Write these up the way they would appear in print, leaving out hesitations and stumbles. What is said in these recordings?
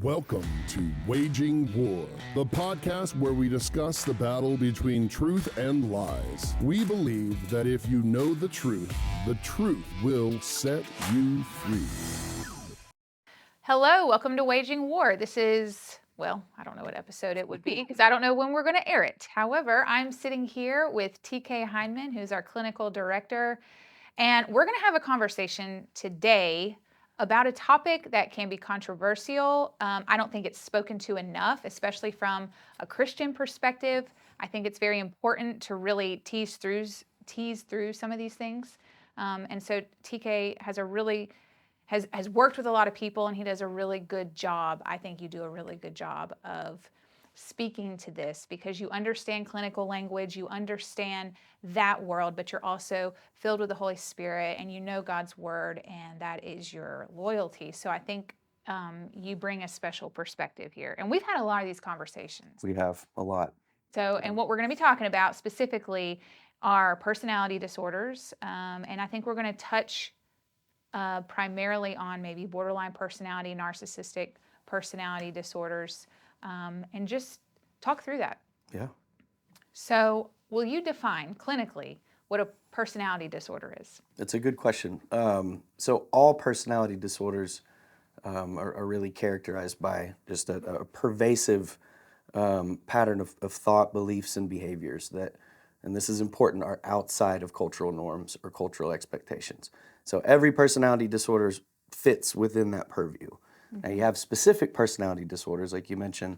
Welcome to Waging War, the podcast where we discuss the battle between truth and lies. We believe that if you know the truth will set you free. Hello, welcome to Waging War. This is, well, I don't know what episode it would be because I don't know when we're going to air it. However, I'm sitting here with TK Hindman, who's our clinical director, and we're going to have a conversation today about a topic that can be controversial. I don't think it's spoken to enough, especially from a Christian perspective. I think it's very important to really tease through some of these things. And so TK has worked with a lot of people, and he does a really good job. I think you do a really good job of speaking to this because you understand clinical language, you understand that world, but you're also filled with the Holy Spirit and you know God's word, and that is your loyalty. So I think you bring a special perspective here. And we've had a lot of these conversations. We have a lot. So, and what we're going to be talking about specifically are personality disorders. And I think we're going to touch primarily on maybe borderline personality, narcissistic personality disorders, and just talk through that. Yeah. So will you define clinically what a personality disorder is? It's a good question. So all personality disorders are really characterized by just a pervasive pattern of thought, beliefs, and behaviors that, and this is important, are outside of cultural norms or cultural expectations. So every personality disorder fits within that purview. Now you have specific personality disorders, like you mentioned,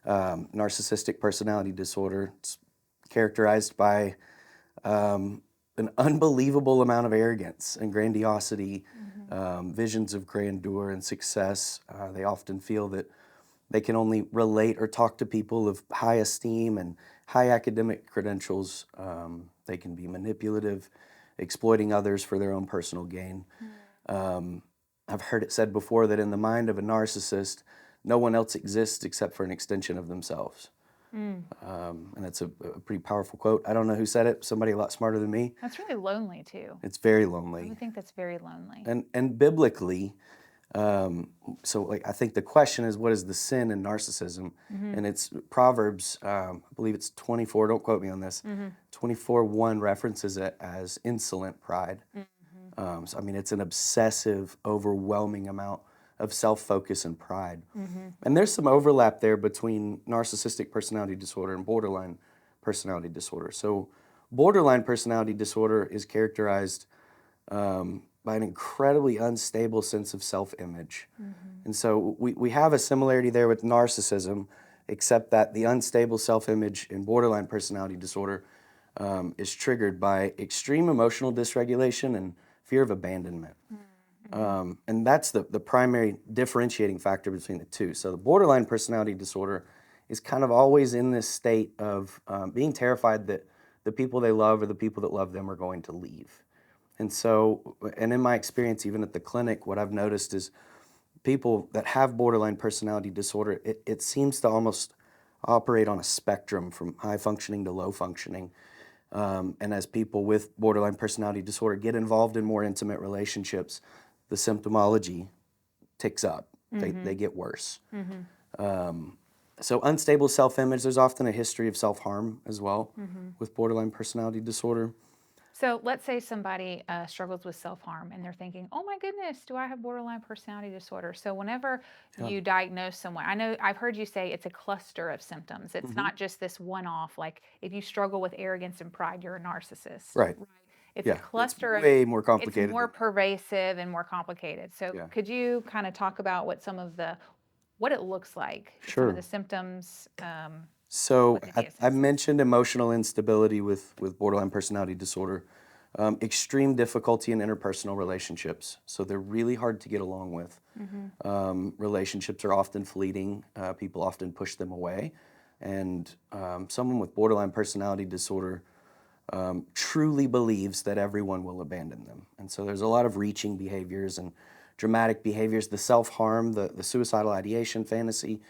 narcissistic personality disorder. It's characterized by an unbelievable amount of arrogance and grandiosity, visions of grandeur and success. They often feel that they can only relate or talk to people of high esteem and high academic credentials. They can be manipulative, exploiting others for their own personal gain. I've heard it said before that in the mind of a narcissist, no one else exists except for an extension of themselves. And that's a pretty powerful quote. I don't know who said it, somebody a lot smarter than me. That's really lonely too. It's very lonely. I think that's very lonely. And biblically, so like I think the question is, what is the sin in narcissism? And it's Proverbs, I believe it's 24, don't quote me on this, 24:1 references it as insolent pride. So I mean, it's an obsessive, overwhelming amount of self-focus and pride. And there's some overlap there between narcissistic personality disorder and borderline personality disorder. So borderline personality disorder is characterized by an incredibly unstable sense of self-image. And so we have a similarity there with narcissism, except that the unstable self-image in borderline personality disorder is triggered by extreme emotional dysregulation and fear of abandonment. And that's the primary differentiating factor between the two. So the borderline personality disorder is kind of always in this state of being terrified that the people they love or the people that love them are going to leave. And so, and in my experience, even at the clinic, what I've noticed is people that have borderline personality disorder, it seems to almost operate on a spectrum from high functioning to low functioning. And as people with borderline personality disorder get involved in more intimate relationships, the symptomology ticks up. They get worse. So unstable self-image, there's often a history of self-harm as well with borderline personality disorder. So let's say somebody struggles with self-harm and they're thinking, oh my goodness, do I have borderline personality disorder? So whenever you diagnose someone, I've heard you say it's a cluster of symptoms. It's not just this one-off, like if you struggle with arrogance and pride, you're a narcissist. Right. It's a cluster it's way more complicated. It's more pervasive and more complicated. So could you kind of talk about what what it looks like? Sure. Some of the symptoms. So I mentioned emotional instability with borderline personality disorder, extreme difficulty in interpersonal relationships. So they're really hard to get along with. Relationships are often fleeting. People often push them away. And someone with borderline personality disorder truly believes that everyone will abandon them. And so there's a lot of reaching behaviors and dramatic behaviors, the self-harm, the suicidal ideation fantasy.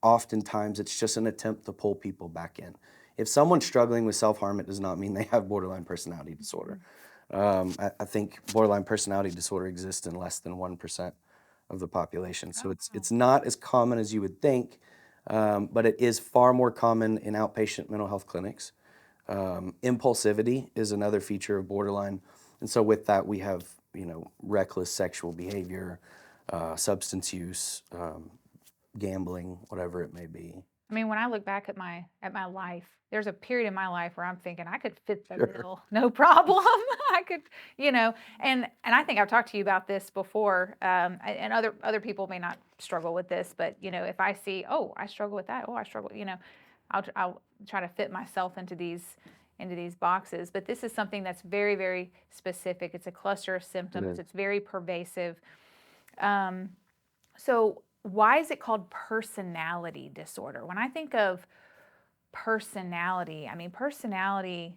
Oftentimes it's just an attempt to pull people back in. If someone's struggling with self-harm, it does not mean they have borderline personality disorder. I think borderline personality disorder exists in less than 1% of the population. So Oh, it's not as common as you would think, but it is far more common in outpatient mental health clinics. Impulsivity is another feature of borderline, and so with that we have reckless sexual behavior, substance use, gambling, whatever it may be. I mean, when I look back at my life, there's a period in my life where I'm thinking I could fit the Sure. bill, no problem. I could, and I think I've talked to you about this before, and other people may not struggle with this, but if I see, oh, I struggle with that, oh, I struggle, I'll try to fit myself into these boxes. But this is something that's very, very specific. It's a cluster of symptoms. is. It's very pervasive. So why is it called personality disorder? When I think of personality, I mean, personality,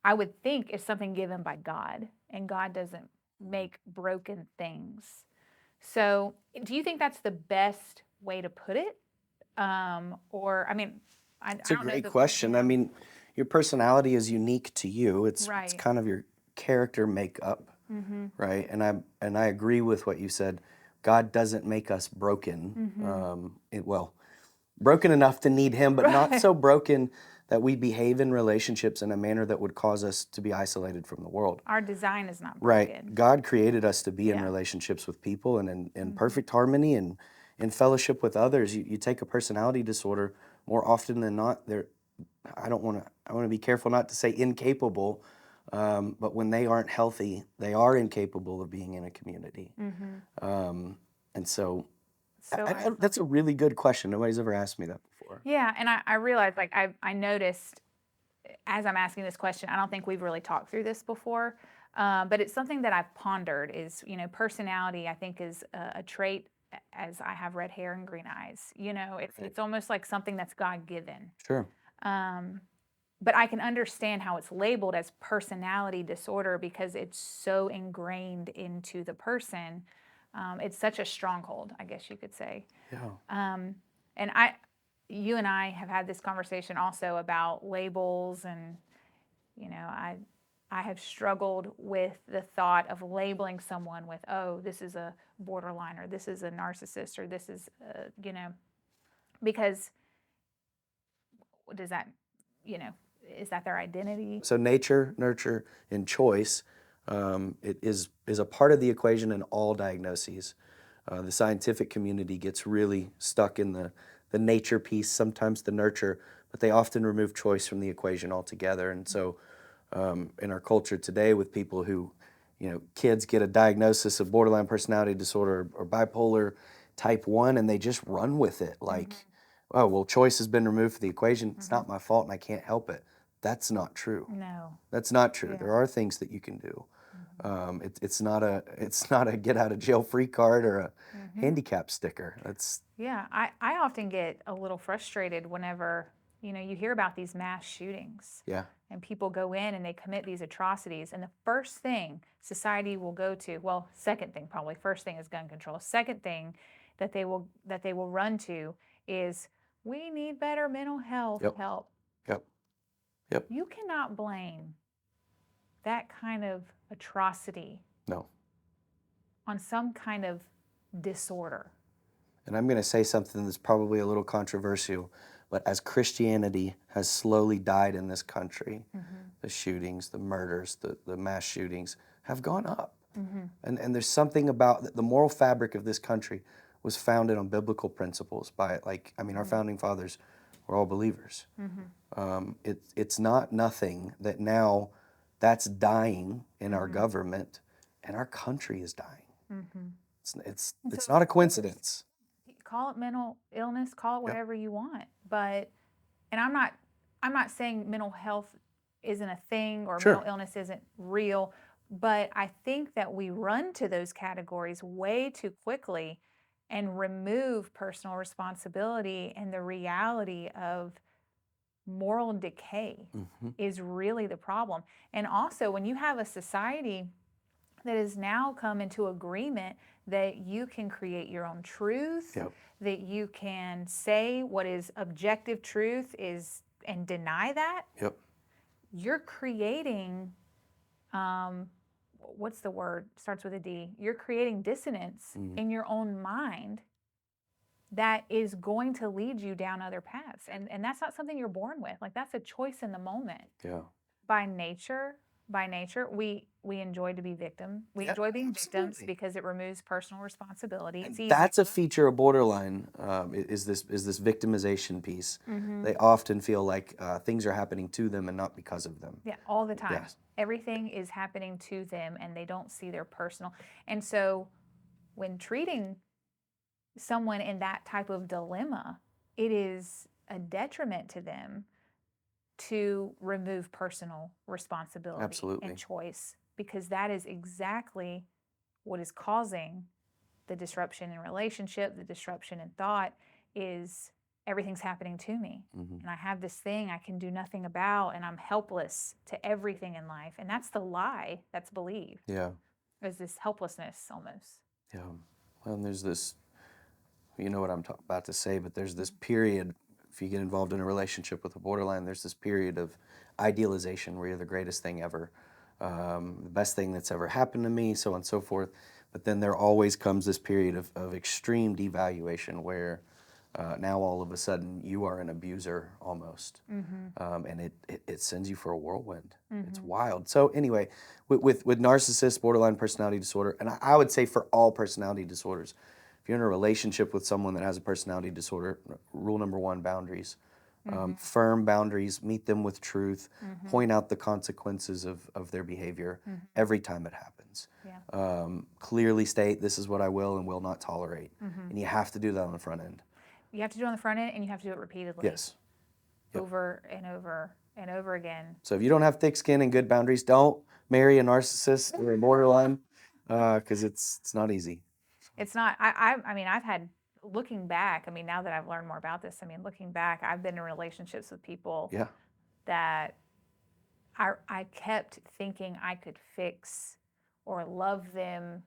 I would think is something given by God, and God doesn't make broken things. So do you think that's the best way to put it? Or, I mean, I It's a don't know great the, question. I mean, your personality is unique to you. It's Right. kind of your character makeup, right? And I agree with what you said. God doesn't make us broken. Broken enough to need Him, but not Right. so broken that we behave in relationships in a manner that would cause us to be isolated from the world. Our design is not Right. broken. God created us to be in Yeah. relationships with people and in perfect harmony and in fellowship with others. You take a personality disorder, more often than not, I want to be careful not to say incapable, but when they aren't healthy, they are incapable of being in a community. And so, So that's a really good question. Nobody's ever asked me that before. Yeah, and I realized, like, I noticed as I'm asking this question, I don't think we've really talked through this before, but it's something that I've pondered. Is personality, I think, is a trait. As I have red hair and green eyes, it's almost like something that's God given. Sure. But I can understand how it's labeled as personality disorder because it's so ingrained into the person. It's such a stronghold, I guess you could say. Yeah. And you and I have had this conversation also about labels, and I have struggled with the thought of labeling someone with, oh, this is a borderline, or this is a narcissist, or this is because does that is that their identity? So nature, nurture, and choice it is a part of the equation in all diagnoses. The scientific community gets really stuck in the nature piece, sometimes the nurture, but they often remove choice from the equation altogether. And so in our culture today, with people who, kids get a diagnosis of borderline personality disorder or bipolar type 1, and they just run with it like, oh, well, choice has been removed from the equation. It's not my fault and I can't help it. That's not true. No. That's not true. Yeah. There are things that you can do. It's not a get out of jail free card or a handicap sticker. Yeah, I often get a little frustrated whenever you hear about these mass shootings. Yeah. And people go in and they commit these atrocities, and the first thing society will go to, well, second thing probably, first thing is gun control. Second thing that they will run to is, we need better mental health help. Yep. You cannot blame that kind of atrocity No. on some kind of disorder. And I'm going to say something that's probably a little controversial, but as Christianity has slowly died in this country, the shootings, the murders, the mass shootings have gone up. And there's something about the moral fabric of this country was founded on biblical principles by, our founding fathers were all believers. It's not nothing that now that's dying in our government, and our country is dying. It's not a coincidence. Call it mental illness, call it whatever you want, but I'm not saying mental health isn't a thing or mental illness isn't real, but I think that we run to those categories way too quickly and remove personal responsibility, and the reality of moral decay is really the problem. And also, when you have a society that has now come into agreement that you can create your own truth, that you can say what is objective truth is, and deny that, you're creating what's the word? Starts with a D. You're creating dissonance in your own mind that is going to lead you down other paths. And that's not something you're born with. Like, that's a choice in the moment. Yeah. By nature, we enjoy to be victim. We enjoy being victims because it removes personal responsibility. It's easy. That's a feature of borderline, is this victimization piece. They often feel like things are happening to them and not because of them. Yeah, all the time. Yes. Everything is happening to them and they don't see their personal. And so when treating someone in that type of dilemma, it is a detriment to them to remove personal responsibility Absolutely. and choice, because that is exactly what is causing the disruption in relationship, the disruption in thought, is everything's happening to me. And I have this thing I can do nothing about, and I'm helpless to everything in life. And that's the lie that's believed. Yeah. Is this helplessness almost. Yeah. Well, and there's this, you know what I'm about to say, but there's this period, if you get involved in a relationship with a borderline, there's this period of idealization where you're the greatest thing ever, the best thing that's ever happened to me, so on and so forth. But then there always comes this period of extreme devaluation where now all of a sudden you are an abuser almost. And it sends you for a whirlwind. It's wild. So anyway, with narcissist, borderline personality disorder, and I would say for all personality disorders, if you're in a relationship with someone that has a personality disorder, rule number one, boundaries. Firm boundaries, meet them with truth, point out the consequences of their behavior every time it happens. Yeah. Clearly state, this is what I will and will not tolerate. And you have to do that on the front end. You have to do it on the front end, and you have to do it repeatedly. Yes. Yep. Over and over and over again. So if you don't have thick skin and good boundaries, don't marry a narcissist or a borderline, because it's not easy. It's not. I mean, I've had, looking back, I mean, now that I've learned more about this, I mean, looking back, I've been in relationships with people that I kept thinking I could fix or love them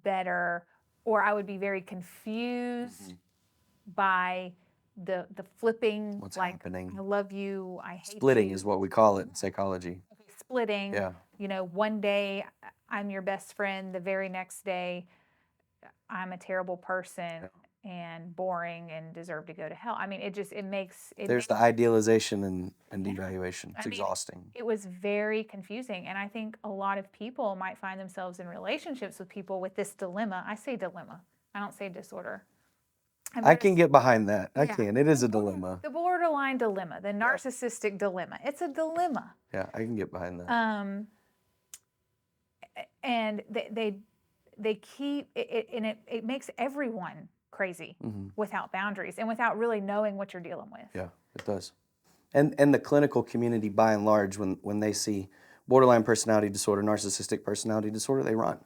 better, or I would be very confused by the flipping. What's like, happening? I love you, I hate Splitting you. is what we call it in psychology. Splitting. Yeah. You know, one day I'm your best friend, the very next day I'm a terrible person and boring and deserve to go to hell. I mean, it makes it. There's the idealization and devaluation. It's exhausting. It was very confusing, and I think a lot of people might find themselves in relationships with people with this dilemma. I say dilemma. I don't say disorder. I can get behind that. I can. It is a dilemma. The borderline dilemma, the narcissistic dilemma. It's a dilemma. Yeah, I can get behind that. And they keep it, and it makes everyone crazy without boundaries and without really knowing what you're dealing with. Yeah, it does. And the clinical community, by and large, when they see borderline personality disorder, narcissistic personality disorder, they run.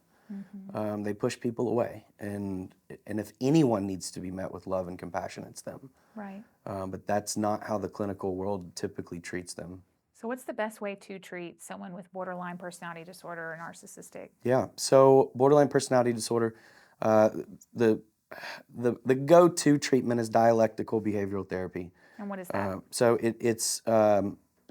They push people away, and if anyone needs to be met with love and compassion, it's them. Right. But that's not how the clinical world typically treats them. So what's the best way to treat someone with borderline personality disorder or narcissistic? Yeah, so borderline personality disorder, the go-to treatment is dialectical behavioral therapy. And what is that? So it's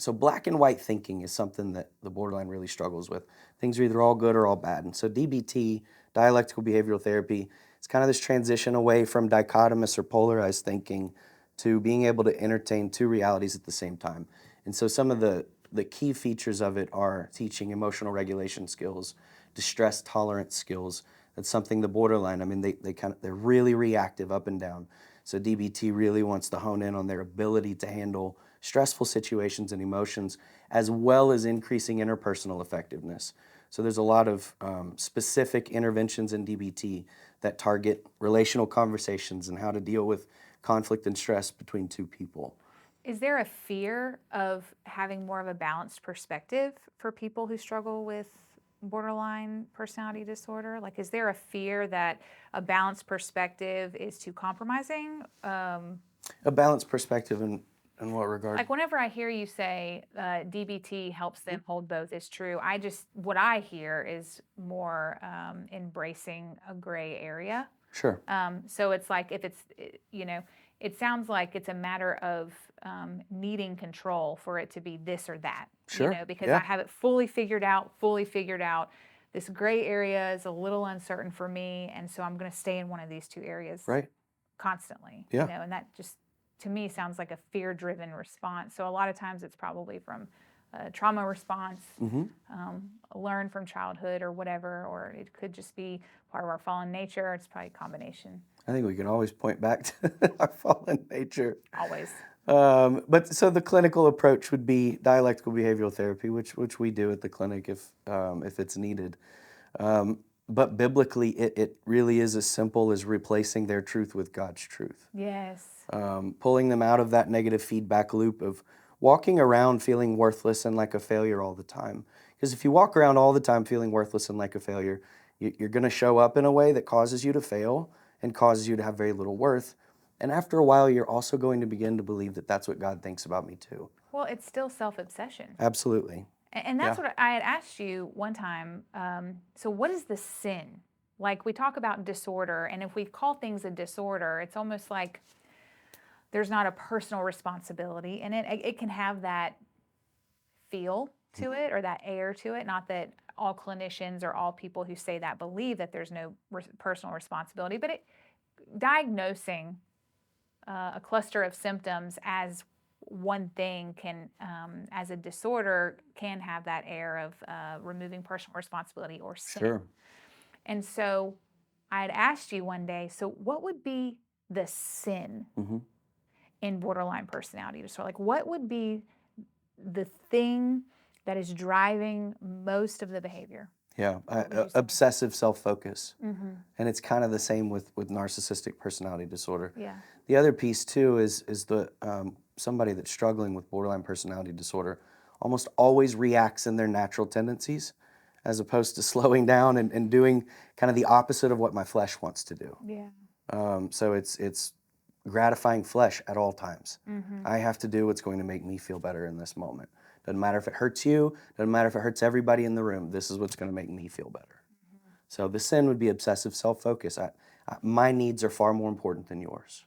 black and white thinking is something that the borderline really struggles with. Things are either all good or all bad. And so DBT, dialectical behavioral therapy, it's kind of this transition away from dichotomous or polarized thinking to being able to entertain two realities at the same time. And so some of the key features of it are teaching emotional regulation skills, distress tolerance skills. That's something the borderline, I mean, they're really reactive up and down. So DBT really wants to hone in on their ability to handle stressful situations and emotions, as well as increasing interpersonal effectiveness. So there's a lot of specific interventions in DBT that target relational conversations and how to deal with conflict and stress between two people. Is there a fear of having more of a balanced perspective for people who struggle with borderline personality disorder? Like, is there a fear that a balanced perspective is too compromising? A balanced perspective in what regard? Like, whenever I hear you say DBT helps them hold both, is true. What I hear is more embracing a gray area. Sure. So it's like, if it's, it sounds like it's a matter of needing control for it to be this or that. Sure. Because I have it fully figured out. this gray area is a little uncertain for me, and so I'm going to stay in one of these two areas Right. constantly. Yeah. You know, and that just to me sounds like a fear-driven response. So a lot of times it's probably from a trauma response, learned from childhood or whatever, or it could just be part of our fallen nature. It's probably a combination. I think we can always point back to our fallen nature. Always. But so the clinical approach would be dialectical behavioral therapy, which we do at the clinic if it's needed. But biblically, it really is as simple as replacing their truth with God's truth. Yes. Pulling them out of that negative feedback loop of walking around feeling worthless and like a failure all the time. Because if you walk around all the time feeling worthless and like a failure, you're going to show up in a way that causes you to fail and causes you to have very little worth. And after a while, you're also going to begin to believe that that's what God thinks about me too. Well, it's still self-obsession. Absolutely. And that's what I had asked you one time. So what is the sin? Like we talk about disorder, and if we call things a disorder, it's almost like there's not a personal responsibility in it. It can have that feel to it or that air to it. Not that all clinicians or all people who say that believe that there's no personal responsibility, but diagnosing a cluster of symptoms as one thing can, as a disorder, can have that air of removing personal responsibility or sin. Sure. And so I had asked you one day, so what would be the sin in borderline personality disorder? Like what would be the thing that is driving most of the behavior? Yeah, obsessive self-focus. And it's kind of the same with narcissistic personality disorder. Yeah. The other piece too is the somebody that's struggling with borderline personality disorder almost always reacts in their natural tendencies as opposed to slowing down and doing kind of the opposite of what my flesh wants to do. Yeah. So it's gratifying flesh at all times. I have to do what's going to make me feel better in this moment. Doesn't matter if it hurts you, doesn't matter if it hurts everybody in the room. This is what's going to make me feel better. So the sin would be obsessive self-focus. My needs are far more important than yours.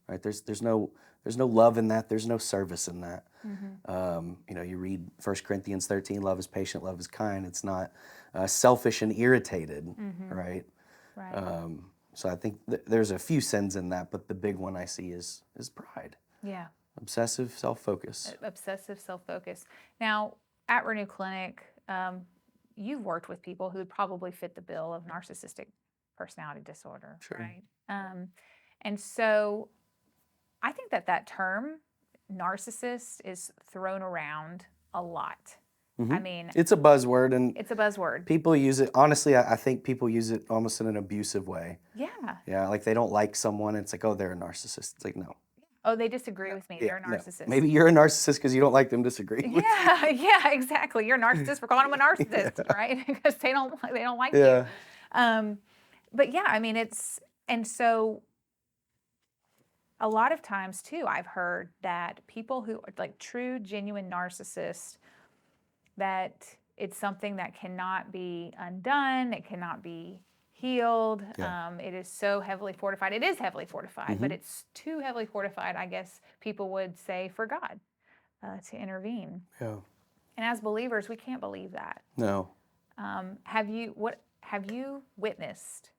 Right? There's no love in that. There's no service in that. You read 1 Corinthians 13, love is patient, love is kind. It's not selfish and irritated, right? Right. So I think there's a few sins in that, but the big one I see is pride. Yeah. Obsessive self-focus. Obsessive self-focus. Now, at Renew Clinic, you've worked with people who would probably fit the bill of narcissistic personality disorder, right? And so I think that term, narcissist, is thrown around a lot. I mean, it's a buzzword, and it's a buzzword. People use it, honestly, I think people use it almost in an abusive way. Yeah. Yeah, like they don't like someone, it's like, oh, they're a narcissist. It's like, no. Oh, they disagree with me. They're a narcissist. No. Maybe you're a narcissist because you don't like them disagreeing with you. Yeah, exactly. You're a narcissist for calling them a narcissist, right? Because they don't like you. But yeah, I mean, and so a lot of times too, I've heard that people who are like true, genuine narcissists, that it's something that cannot be undone, it cannot be healed. It is so heavily fortified. It is heavily fortified, but it's too heavily fortified, I guess people would say, for God to intervene. Yeah. And as believers, we can't believe that. No. Have you witnessed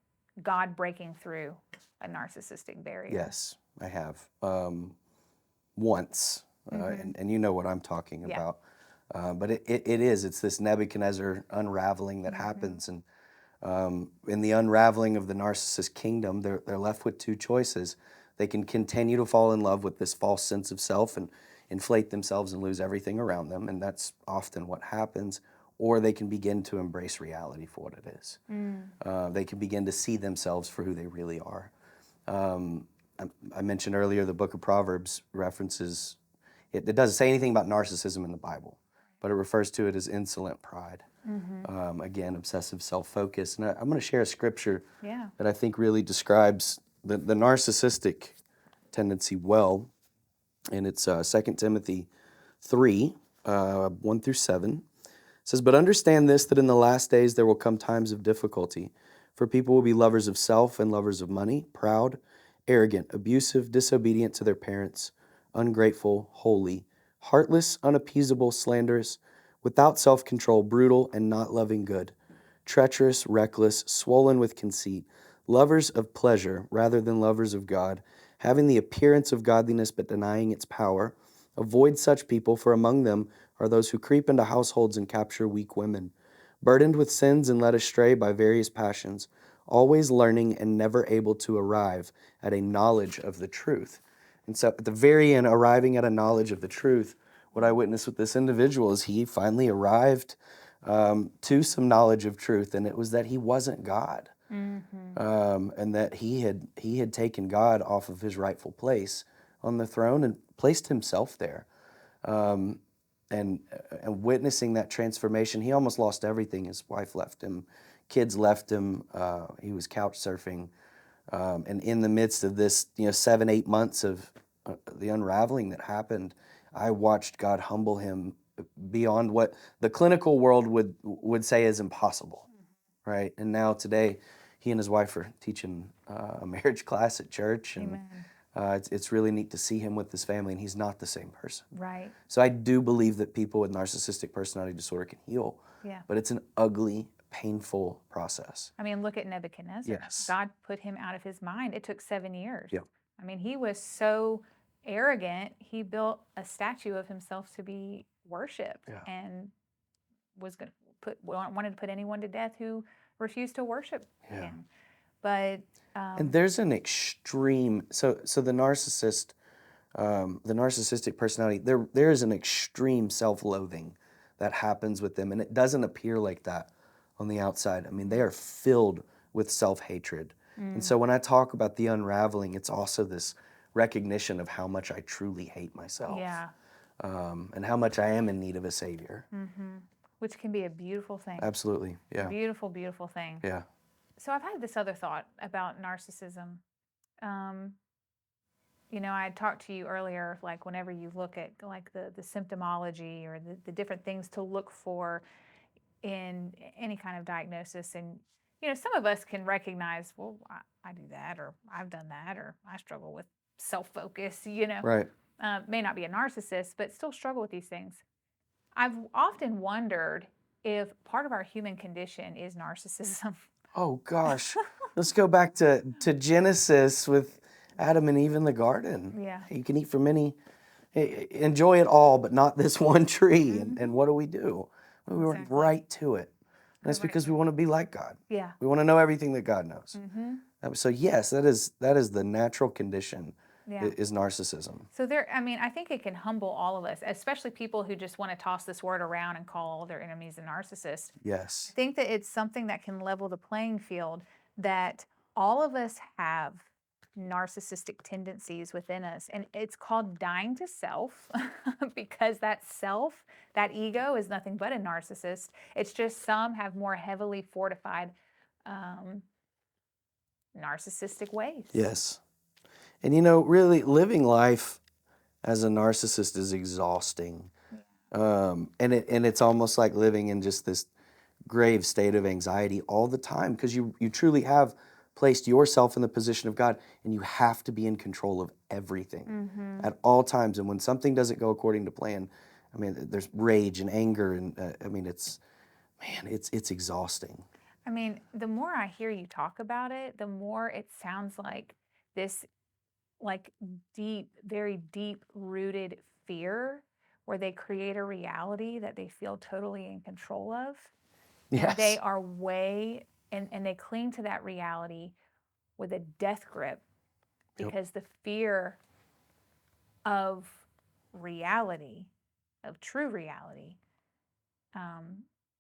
God breaking through a narcissistic barrier? Yes, I have. Once, and you know what I'm talking about. But it's this Nebuchadnezzar unraveling that happens, and in the unraveling of the narcissist kingdom, they're left with two choices. They can continue to fall in love with this false sense of self and inflate themselves and lose everything around them, and that's often what happens. Or they can begin to embrace reality for what it is. They can begin to see themselves for who they really are. I mentioned earlier the book of Proverbs references, it doesn't say anything about narcissism in the Bible, but it refers to it as insolent pride. Again, obsessive self-focus. And I'm going to share a scripture that I think really describes the narcissistic tendency well. And it's 2 Timothy 3, 1 through 7. It says, "But understand this, that in the last days there will come times of difficulty. For people will be lovers of self and lovers of money, proud, arrogant, abusive, disobedient to their parents, ungrateful, holy, heartless, unappeasable, slanderous, without self-control, brutal, and not loving good, treacherous, reckless, swollen with conceit, lovers of pleasure rather than lovers of God, having the appearance of godliness but denying its power. Avoid such people, for among them are those who creep into households and capture weak women, burdened with sins and led astray by various passions, always learning and never able to arrive at a knowledge of the truth. And so at the very end, arriving at a knowledge of the truth, what I witnessed with this individual is he finally arrived to some knowledge of truth, and it was that he wasn't God, and that he had taken God off of his rightful place on the throne and placed himself there. And witnessing that transformation, he almost lost everything. His wife left him, kids left him. He was couch surfing, and in the midst of this, 7-8 months of the unraveling that happened, I watched God humble him beyond what the clinical world would say is impossible, right? And now today, he and his wife are teaching a marriage class at church, and it's really neat to see him with his family, and he's not the same person. Right. So I do believe that people with narcissistic personality disorder can heal, but it's an ugly, painful process. I mean, look at Nebuchadnezzar. Yes. God put him out of his mind. It took 7 years. Yep. I mean, he was so arrogant, he built a statue of himself to be worshipped, and wanted to put anyone to death who refused to worship him. But and there's an extreme, so the narcissistic personality, there is an extreme self-loathing that happens with them, and it doesn't appear like that on the outside. I mean, they are filled with self-hatred. And so when I talk about the unraveling, it's also this recognition of how much I truly hate myself. And how much I am in need of a savior. Which can be a beautiful thing. Absolutely, yeah. Beautiful, beautiful thing. Yeah. So I've had this other thought about narcissism. I had talked to you earlier, like whenever you look at like the symptomology or the different things to look for in any kind of diagnosis. And, some of us can recognize, well, I do that, or I've done that, or I struggle with self-focus, Right. May not be a narcissist, but still struggle with these things. I've often wondered if part of our human condition is narcissism. Oh gosh, let's go back to Genesis with Adam and Eve in the garden. Yeah. You can eat from enjoy it all, but not this one tree. And what do? We went right to it. And that's because we want to be like God. Yeah. We want to know everything that God knows. So yes, that is the natural condition. Is narcissism. So I think it can humble all of us, especially people who just want to toss this word around and call all their enemies a narcissist. Yes. I think that it's something that can level the playing field, that all of us have narcissistic tendencies within us, and it's called dying to self because that ego is nothing but a narcissist. It's just some have more heavily fortified narcissistic ways. Yes. And really living life as a narcissist is exhausting. And it's almost like living in just this grave state of anxiety all the time, because you truly have placed yourself in the position of God, and you have to be in control of everything at all times. And when something doesn't go according to plan, I mean, there's rage and anger, and it's exhausting. I mean, the more I hear you talk about it, the more it sounds like this deep, very deep rooted fear where they create a reality that they feel totally in control of. Yes. And they are and they cling to that reality with a death grip because the fear of reality, of true reality,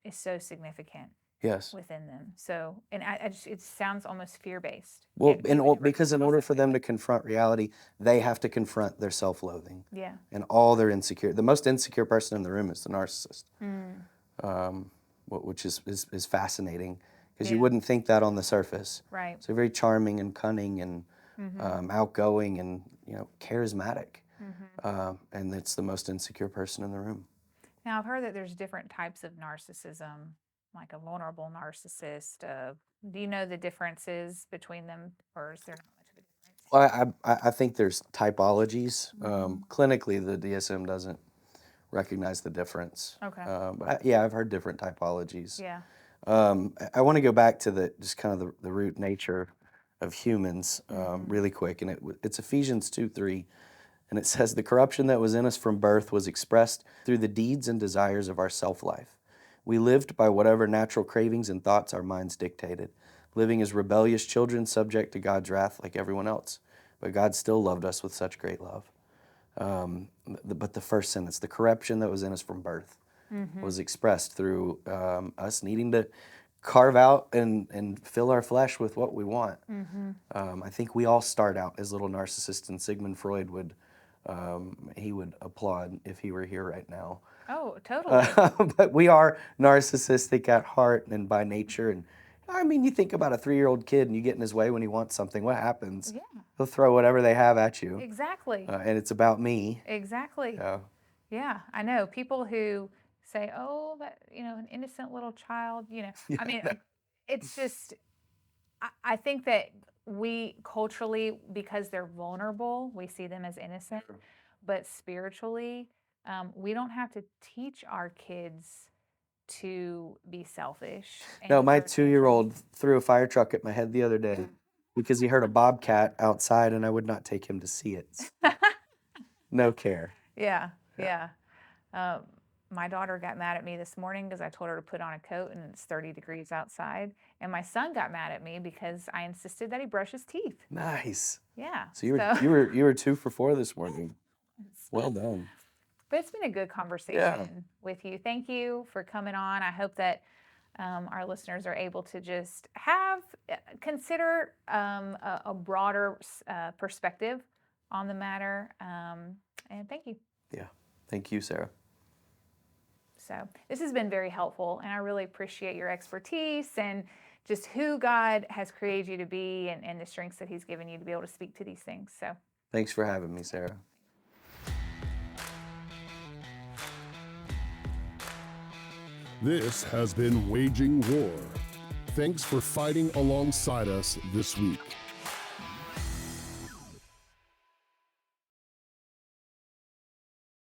is so significant. Yes. Within them. So, and it sounds almost fear-based. Well, because in order for them to confront reality, they have to confront their self-loathing. Yeah. And all their insecure. The most insecure person in the room is the narcissist, which is fascinating, because you wouldn't think that on the surface. Right. So very charming and cunning and outgoing and charismatic, and it's the most insecure person in the room. Now, I've heard that there's different types of narcissism, like a vulnerable narcissist. Do you know the differences between them, or is there not much of a difference? Well, I think there's typologies. Clinically, the DSM doesn't recognize the difference. Okay. But I've heard different typologies. Yeah. I want to go back to just kind of the root nature of humans really quick, and it's Ephesians 2:3, and it says, "The corruption that was in us from birth was expressed through the deeds and desires of our self-life. We lived by whatever natural cravings and thoughts our minds dictated, living as rebellious children subject to God's wrath like everyone else. But God still loved us with such great love." But the first sentence, the corruption that was in us from birth, was expressed through us needing to carve out and fill our flesh with what we want. I think we all start out as little narcissists, and Sigmund Freud he would applaud if he were here right now. Oh, totally. But we are narcissistic at heart and by nature. And I mean, you think about a 3-year-old kid and you get in his way when he wants something. What happens? Yeah. He'll throw whatever they have at you. Exactly. And it's about me. Exactly. Yeah, I know. People who say, oh, that, an innocent little child, I mean, it's just, I think that we culturally, because they're vulnerable, we see them as innocent, but spiritually, we don't have to teach our kids to be selfish. No, my 2-year-old threw a fire truck at my head the other day because he heard a bobcat outside and I would not take him to see it. No care. Yeah. My daughter got mad at me this morning because I told her to put on a coat and it's 30 degrees outside. And my son got mad at me because I insisted that he brush his teeth. Nice. Yeah. So you were 2 for 4 this morning. Well done. But it's been a good conversation with you. Thank you for coming on. I hope that our listeners are able to just consider a broader perspective on the matter. And thank you. Yeah. Thank you, Sarah. So this has been very helpful, and I really appreciate your expertise and just who God has created you to be and the strengths that He's given you to be able to speak to these things. So thanks for having me, Sarah. This has been Waging War. Thanks for fighting alongside us this week.